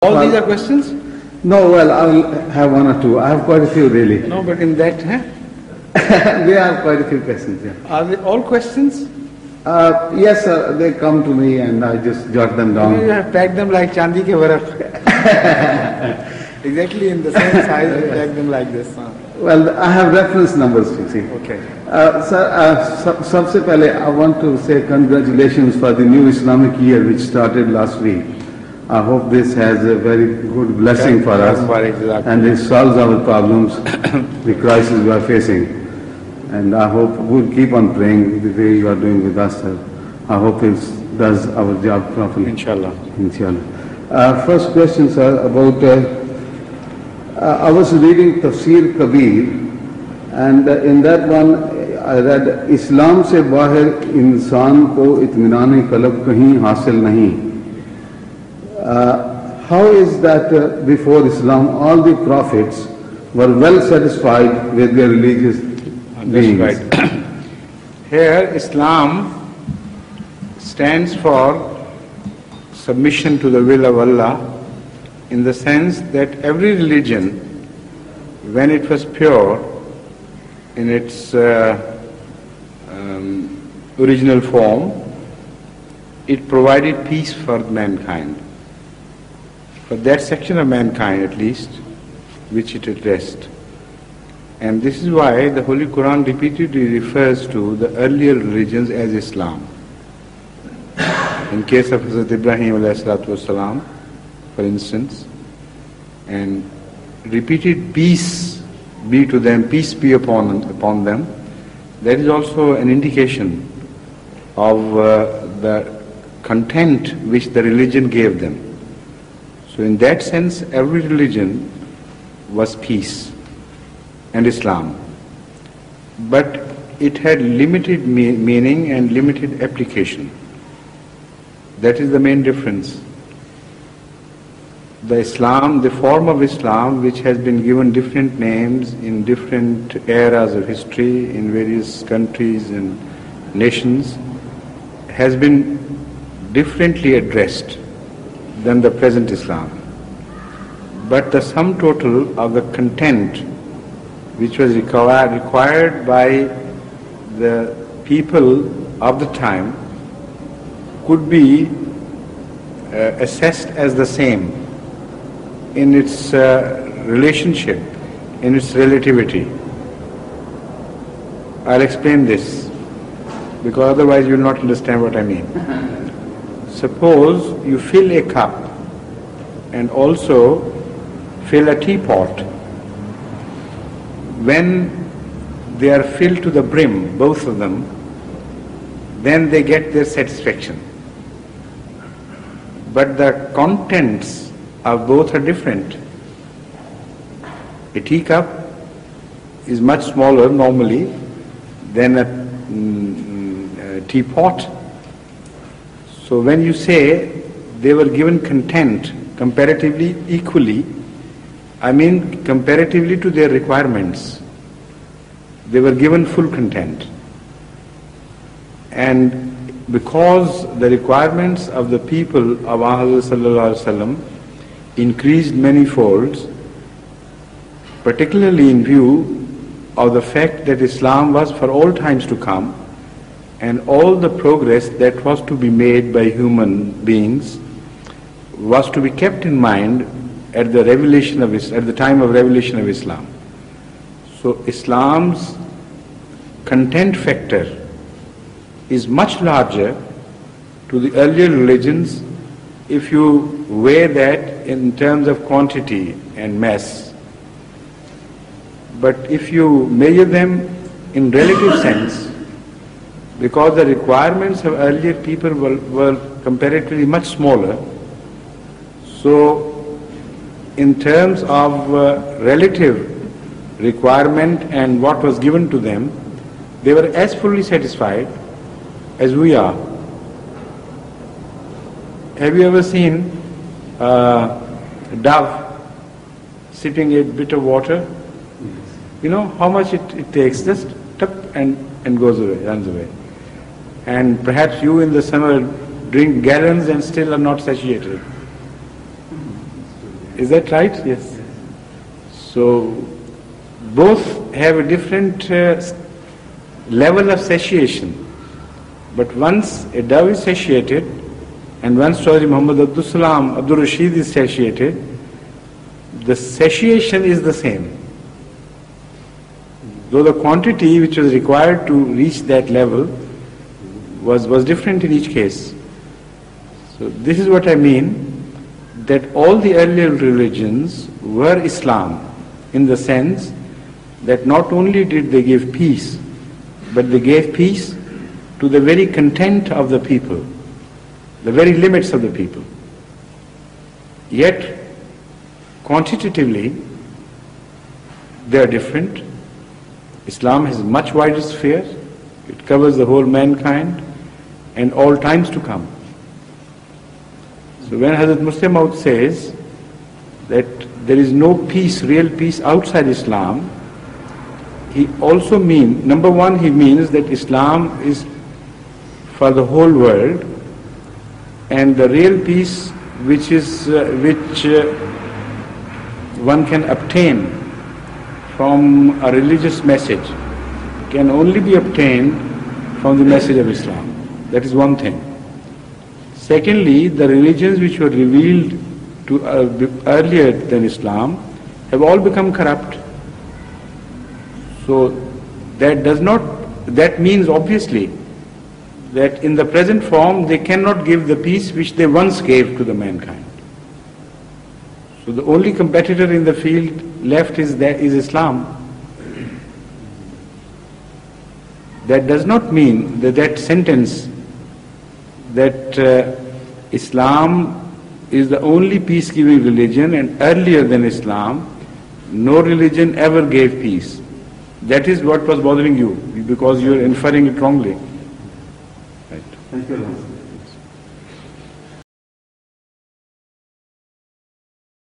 All these are questions? No, well, I'll have one or two. I have quite a few really. No, but in that, We have quite a few questions, yeah. Are they all questions? Yes, sir, they come to me and I just jot them down. You have packed them like chandi ke varak. Exactly in the same size, you pack them like this. Well, I have reference numbers, you see. Okay. Sir, सबसे पहले I want to say congratulations for the new Islamic year which started last week. I hope this has a very good blessing for us and it solves our problems, the crisis we are facing. And I hope we'll keep on praying the way you are doing with us, sir. I hope it does our job properly. Inshallah. Inshallah. First question, sir, about I was reading Tafsir Kabir, and in that one I read, Islam se bahar insan ko itminaan qalb kahin hasil nahi. How is that before Islam all the prophets were well satisfied with their religious beings? That's right. Here Islam stands for submission to the will of Allah, in the sense that every religion, when it was pure in its original form, it provided peace for mankind, for that section of mankind at least, which it addressed. And this is why the Holy Quran repeatedly refers to the earlier religions as Islam. In case of Hazrat Ibrahim alayhi salatu wasalam, for instance, and repeated peace be to them, peace be upon them, that is also an indication of the content which the religion gave them. So in that sense, every religion was peace, and Islam. But it had limited meaning and limited application. That is the main difference. The Islam, the form of Islam, which has been given different names in different eras of history, in various countries and nations, has been differently addressed than the present Islam. But the sum total of the content which was required by the people of the time could be assessed as the same in its relationship, in its relativity. I'll explain this, because otherwise you will not understand what I mean. Suppose you fill a cup and also fill a teapot. When they are filled to the brim, both of them, then they get their satisfaction. But the contents of both are different. A teacup is much smaller normally than a teapot. So when you say they were given content comparatively equally, I mean comparatively to their requirements, they were given full content. And because the requirements of the people of Muhammad sallallahu alaihi wasallam increased many folds, particularly in view of the fact that Islam was for all times to come, and all the progress that was to be made by human beings was to be kept in mind at the time of revelation of Islam. So Islam's content factor is much larger to the earlier religions if you weigh that in terms of quantity and mass. But if you measure them in relative sense, because the requirements of earlier people were comparatively much smaller, so in terms of relative requirement and what was given to them, they were as fully satisfied as we are. Have you ever seen a dove sipping a bit of water? You know how much it takes, just tuck and goes away, runs away. And perhaps you in the summer drink gallons and still are not satiated. Is that right? Yes. So both have a different level of satiation. But once a dove is satiated, and once Chaudhry Muhammad Abdul Salam Abdul Rashid is satiated, the satiation is the same. Though the quantity which was required to reach that level was different in each case. So this is what I mean, that all the earlier religions were Islam, in the sense that not only did they give peace, but they gave peace to the very content of the people, the very limits of the people. Yet, quantitatively, they are different. Islam has a much wider sphere. It covers the whole mankind and all times to come. So when Hazrat Muslim Maud says that there is no peace, real peace outside Islam, he also means, number one, he means that Islam is for the whole world, and the real peace which one can obtain from a religious message can only be obtained from the message of Islam. That is one thing. Secondly, the religions which were revealed to earlier than Islam have all become corrupt. So that means obviously that in the present form they cannot give the peace which they once gave to the mankind. So the only competitor in the field left is Islam. That does not mean that sentence that Islam is the only peace-giving religion and earlier than Islam no religion ever gave peace. That is what was bothering you, because you are inferring it wrongly. Right. Thank you.